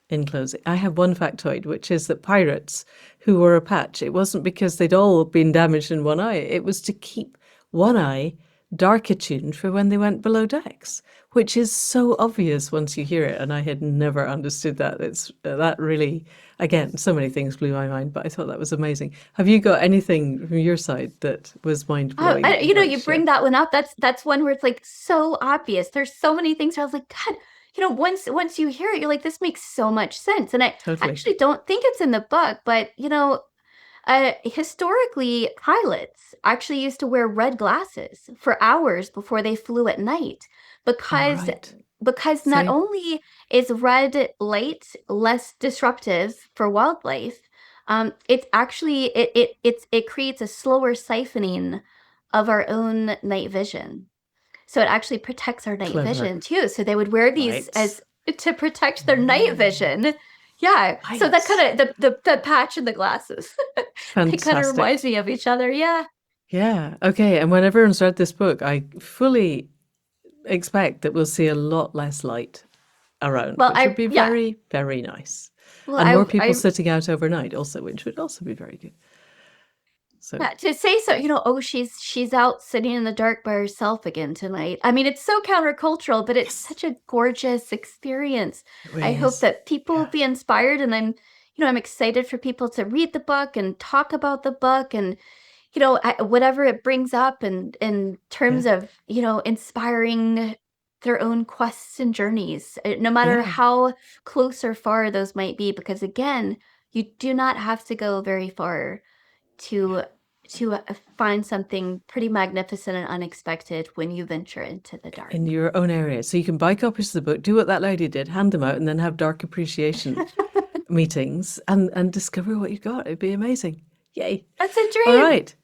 in closing? I have one factoid, which is that pirates who wore a patch, it wasn't because they'd all been damaged in one eye. It was to keep one eye dark attuned for when they went below decks, which is so obvious once you hear it. And I had never understood that. It's that really, again, so many things blew my mind, but I thought that was amazing. Have you got anything from your side that was mind blowing that you'd like to You bring share? that one up. That's one where it's like so obvious. There's so many things where I was like, God, once you hear it, you're like, this makes so much sense. And I Totally. actually don't think it's in the book, but historically, pilots actually used to wear red glasses for hours before they flew at night, All because right. not Same. only is red light less disruptive for wildlife, it's actually it creates a slower siphoning of our own night vision. So it actually protects our night Clever. vision too. So they would wear these Right. as to protect their night vision. Yeah. So that Right. kind of the patch and the glasses. They kind of Fantastic. reminds me of each other. Yeah. Yeah. Okay. And when everyone's read this book, I fully expect that we'll see a lot less light around, Well, which would be yeah. very, very nice. Well, And more people I sitting out overnight also, which would also be very good. So yeah, to say so, oh, she's out sitting in the dark by herself again tonight. I mean, it's so countercultural, but it's yes, such a gorgeous experience. it I really hope is. that people will Yeah. be inspired, and I'm excited for people to read the book and talk about the book, and whatever it brings up, and in Yeah. terms of inspiring their own quests and journeys, no matter Yeah. how close or far those might be, because again, you do not have to go very far to find something pretty magnificent and unexpected when you venture into the dark. In your own area. So you can buy copies of the book, do what that lady did, hand them out, and then have dark appreciation meetings and discover what you got. It'd be amazing. Yay. That's a All dream. right.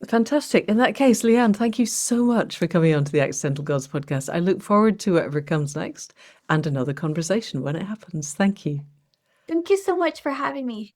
Fantastic. In that case, Leigh Ann, thank you so much for coming on to the Accidental Gods podcast. I look forward to whatever comes next and another conversation when it happens. Thank you. Thank you so much for having me.